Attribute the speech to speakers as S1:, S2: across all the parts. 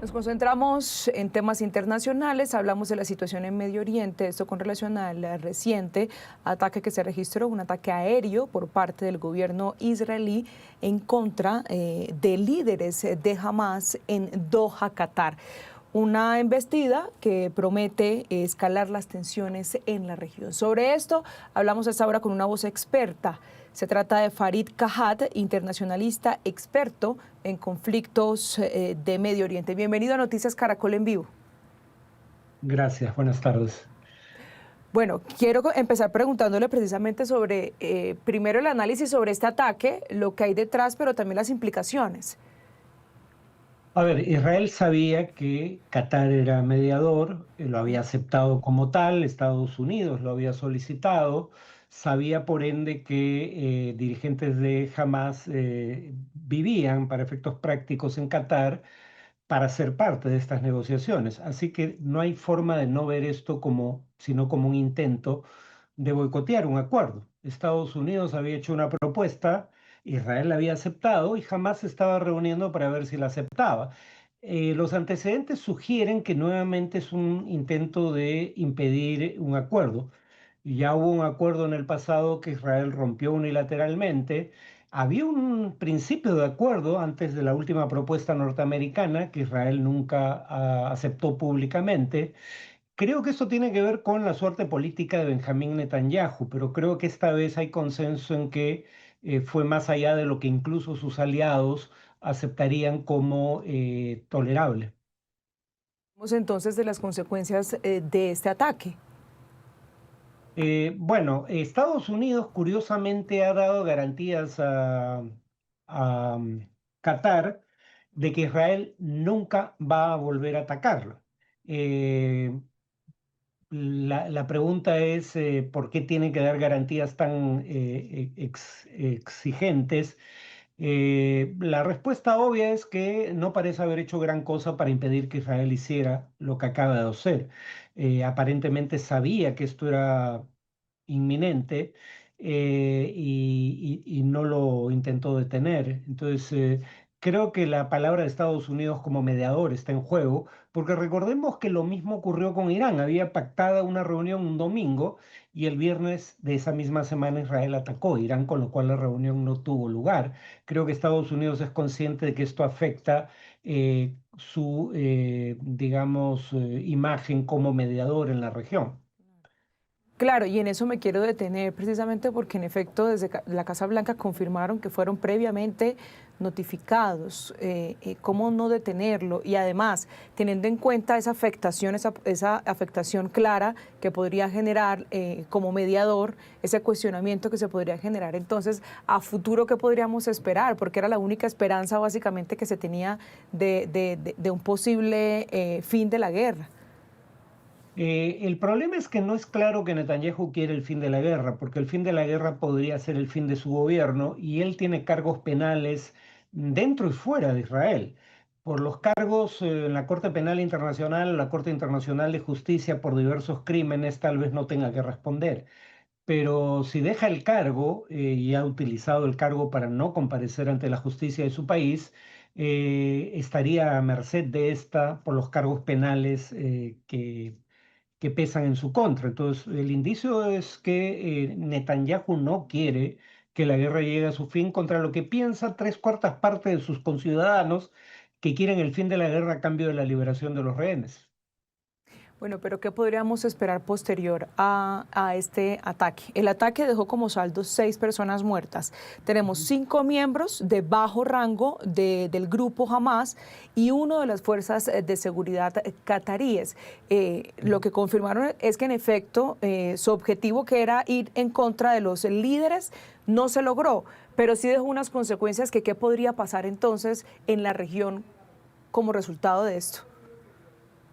S1: Nos concentramos en temas internacionales, hablamos de la situación en Medio Oriente, esto con relación al reciente ataque que se registró, un ataque aéreo por parte del gobierno israelí en contra de líderes de Hamas en Doha, Qatar. Una embestida que promete escalar las tensiones en la región. Sobre esto hablamos hasta ahora con una voz experta. Se trata de Farid Kahat, internacionalista experto en conflictos de Medio Oriente. Bienvenido a Noticias Caracol en Vivo.
S2: Gracias, buenas tardes.
S1: Bueno, quiero empezar preguntándole precisamente sobre, primero el análisis sobre este ataque, lo que hay detrás, pero también las implicaciones.
S2: A ver, Israel sabía que Qatar era mediador, lo había aceptado como tal, Estados Unidos lo había solicitado, sabía por ende que dirigentes de Hamas vivían para efectos prácticos en Qatar para ser parte de estas negociaciones. Así que no hay forma de no ver esto como, sino como un intento de boicotear un acuerdo. Estados Unidos había hecho una propuesta, Israel la había aceptado y jamás se estaba reuniendo para ver si la aceptaba. Los antecedentes sugieren que nuevamente es un intento de impedir un acuerdo. Ya hubo un acuerdo en el pasado que Israel rompió unilateralmente. Había un principio de acuerdo antes de la última propuesta norteamericana que Israel nunca aceptó públicamente. Creo que esto tiene que ver con la suerte política de Benjamín Netanyahu, pero creo que esta vez hay consenso en que fue más allá de lo que incluso sus aliados aceptarían como tolerable.
S1: Hablamos entonces de las consecuencias de este ataque.
S2: Bueno, Estados Unidos curiosamente ha dado garantías a Qatar de que Israel nunca va a volver a atacarlo. Eh, la pregunta es por qué tiene que dar garantías tan exigentes. La respuesta obvia es que no parece haber hecho gran cosa para impedir que Israel hiciera lo que acaba de hacer. Aparentemente sabía que esto era inminente y no lo intentó detener. Entonces, creo que la palabra de Estados Unidos como mediador está en juego, porque recordemos que lo mismo ocurrió con Irán. Había pactada una reunión un domingo y el viernes de esa misma semana Israel atacó a Irán, con lo cual la reunión no tuvo lugar. Creo que Estados Unidos es consciente de que esto afecta su, digamos, imagen como mediador en la región.
S1: Claro, y en eso me quiero detener precisamente porque en efecto desde la Casa Blanca confirmaron que fueron previamente notificados. ¿Cómo no detenerlo? Y además, teniendo en cuenta esa afectación, esa afectación clara que podría generar como mediador, ese cuestionamiento que se podría generar entonces a futuro, ¿qué podríamos esperar? Porque era la única esperanza básicamente que se tenía de un posible fin de la guerra.
S2: El problema es que no es claro que Netanyahu quiere el fin de la guerra, porque el fin de la guerra podría ser el fin de su gobierno y él tiene cargos penales dentro y fuera de Israel. Por los cargos en la Corte Penal Internacional, la Corte Internacional de Justicia por diversos crímenes, tal vez no tenga que responder. Pero si deja el cargo y ha utilizado el cargo para no comparecer ante la justicia de su país, estaría a merced de esta por los cargos penales que pesan en su contra. Entonces, el indicio es que Netanyahu no quiere que la guerra llegue a su fin contra lo que piensa tres cuartas partes de sus conciudadanos que quieren el fin de la guerra a cambio de la liberación de los rehenes.
S1: Bueno, pero ¿qué podríamos esperar posterior a este ataque? El ataque dejó como saldo 6 personas muertas. Tenemos 5 miembros de bajo rango del grupo Hamas y uno de las fuerzas de seguridad cataríes. Lo que confirmaron es que en efecto su objetivo, que era ir en contra de los líderes, no se logró, pero sí dejó unas consecuencias que qué podría pasar entonces en la región como resultado de esto.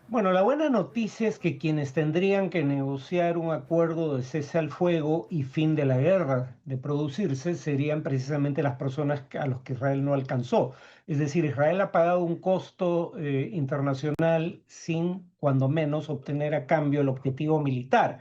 S2: Bueno, la buena noticia es que quienes tendrían que negociar un acuerdo de cese al fuego y fin de la guerra de producirse serían precisamente las personas a los que Israel no alcanzó. Es decir, Israel ha pagado un costo internacional sin, cuando menos, obtener a cambio el objetivo militar.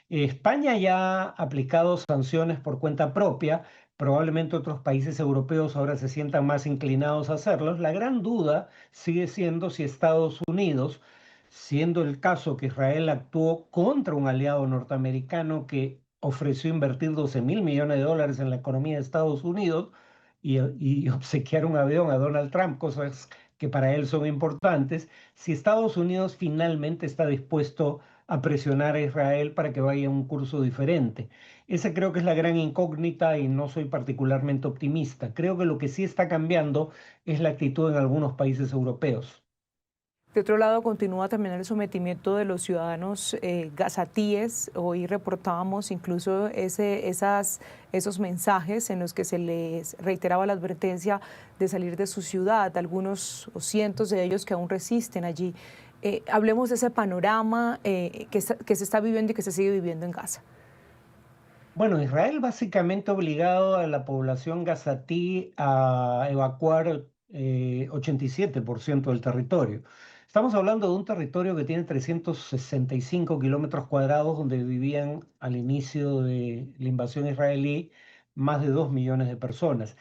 S2: España ya ha aplicado sanciones por cuenta propia, probablemente otros países europeos ahora se sientan más inclinados a hacerlo. La gran duda sigue siendo si Estados Unidos, siendo el caso que Israel actuó contra un aliado norteamericano que ofreció invertir 12.000 millones de dólares en la economía de Estados Unidos y obsequiar un avión a Donald Trump, cosas que para él son importantes, si Estados Unidos finalmente está dispuesto a presionar a Israel para que vaya a un curso diferente. Esa creo que es la gran incógnita y no soy particularmente optimista. Creo que lo que sí está cambiando es la actitud en algunos países europeos.
S1: De otro lado, continúa también el sometimiento de los ciudadanos gazatíes. Hoy reportábamos incluso esos mensajes en los que se les reiteraba la advertencia de salir de su ciudad, algunos o cientos de ellos que aún resisten allí. Hablemos de ese panorama que se está viviendo y que se sigue viviendo en Gaza.
S2: Bueno, Israel básicamente ha obligado a la población gazatí a evacuar 87% del territorio. Estamos hablando de un territorio que tiene 365 kilómetros cuadrados, donde vivían al inicio de la invasión israelí más de 2 millones de personas.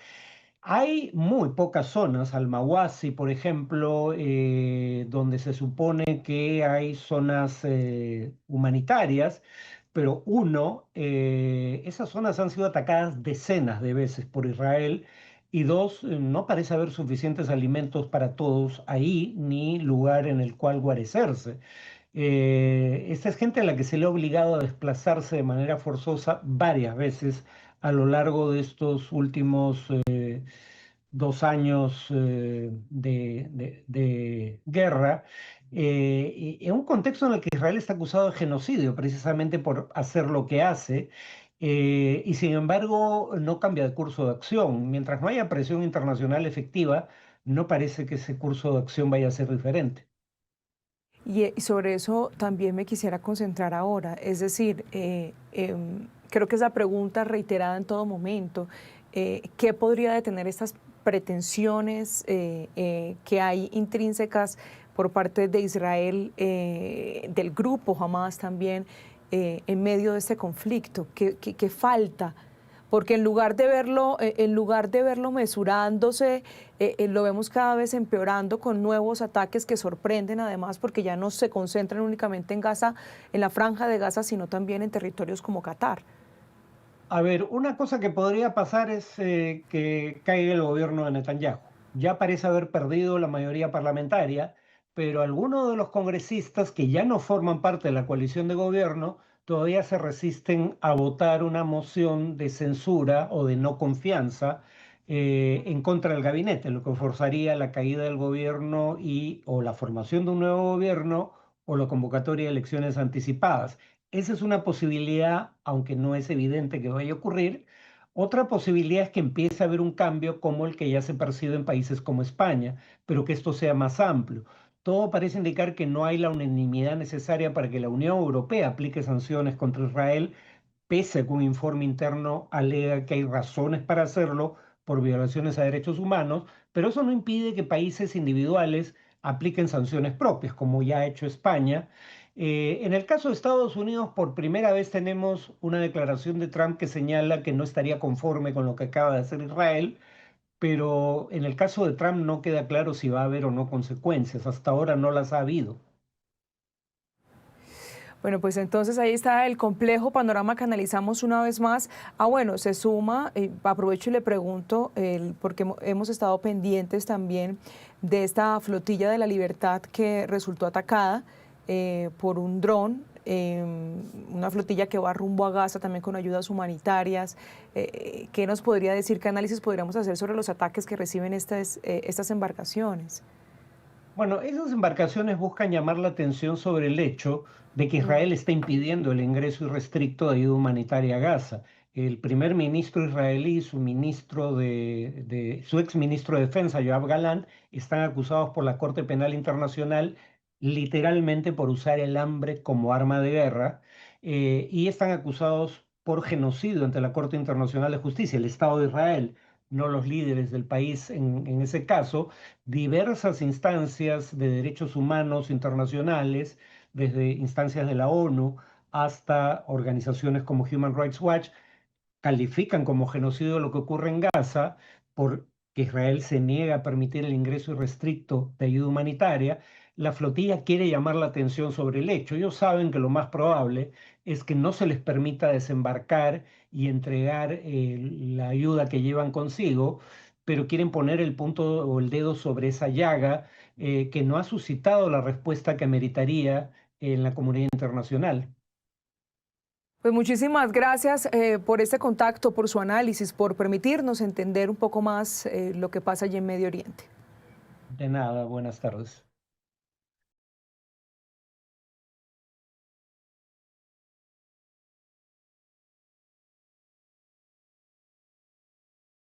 S2: Hay muy pocas zonas, Almawasi, por ejemplo, donde se supone que hay zonas humanitarias, pero esas zonas han sido atacadas decenas de veces por Israel y dos, no parece haber suficientes alimentos para todos ahí, ni lugar en el cual guarecerse. Esta es gente a la que se le ha obligado a desplazarse de manera forzosa varias veces a lo largo de estos últimos 2 años de guerra, y en un contexto en el que Israel está acusado de genocidio precisamente por hacer lo que hace, y sin embargo no cambia de curso de acción. Mientras no haya presión internacional efectiva, no parece que ese curso de acción vaya a ser diferente.
S1: Y sobre eso también me quisiera concentrar ahora. Es decir, creo que es la pregunta reiterada en todo momento. ¿Qué podría detener estas pretensiones que hay intrínsecas por parte de Israel, del grupo Hamas también, en medio de este conflicto? ¿Qué falta? Porque en lugar de verlo mesurándose, lo vemos cada vez empeorando con nuevos ataques que sorprenden además, porque ya no se concentran únicamente en Gaza, en la franja de Gaza, sino también en territorios como Qatar.
S2: A ver, una cosa que podría pasar es que caiga el gobierno de Netanyahu. Ya parece haber perdido la mayoría parlamentaria, pero algunos de los congresistas que ya no forman parte de la coalición de gobierno todavía se resisten a votar una moción de censura o de no confianza en contra del gabinete, lo que forzaría la caída del gobierno y o la formación de un nuevo gobierno o la convocatoria de elecciones anticipadas. Esa es una posibilidad, aunque no es evidente que vaya a ocurrir. Otra posibilidad es que empiece a haber un cambio como el que ya se percibe en países como España, pero que esto sea más amplio. Todo parece indicar que no hay la unanimidad necesaria para que la Unión Europea aplique sanciones contra Israel, pese a que un informe interno alega que hay razones para hacerlo por violaciones a derechos humanos, pero eso no impide que países individuales apliquen sanciones propias, como ya ha hecho España. En el caso de Estados Unidos, por primera vez tenemos una declaración de Trump que señala que no estaría conforme con lo que acaba de hacer Israel, pero en el caso de Trump no queda claro si va a haber o no consecuencias. Hasta ahora no las ha habido.
S1: Bueno, pues entonces ahí está el complejo panorama que analizamos una vez más. Bueno, se suma, aprovecho y le pregunto, porque hemos estado pendientes también de esta flotilla de la Libertad que resultó atacada por un dron, una flotilla que va rumbo a Gaza también con ayudas humanitarias. ¿Qué nos podría decir, qué análisis podríamos hacer sobre los ataques que reciben estas embarcaciones?
S2: Bueno, esas embarcaciones buscan llamar la atención sobre el hecho de que Israel está impidiendo el ingreso irrestricto de ayuda humanitaria a Gaza. El primer ministro israelí, su ex ministro de Defensa, Yoav Galán, están acusados por la Corte Penal Internacional literalmente por usar el hambre como arma de guerra, y están acusados por genocidio ante la Corte Internacional de Justicia, el Estado de Israel, no los líderes del país en ese caso. Diversas instancias de derechos humanos internacionales, desde instancias de la ONU hasta organizaciones como Human Rights Watch, califican como genocidio lo que ocurre en Gaza porque Israel se niega a permitir el ingreso irrestricto de ayuda humanitaria, la flotilla quiere llamar la atención sobre el hecho. Ellos saben que lo más probable es que no se les permita desembarcar y entregar la ayuda que llevan consigo, pero quieren poner el punto o el dedo sobre esa llaga que no ha suscitado la respuesta que meritaría en la comunidad internacional.
S1: Pues muchísimas gracias por este contacto, por su análisis, por permitirnos entender un poco más lo que pasa allí en Medio Oriente.
S2: De nada, buenas tardes.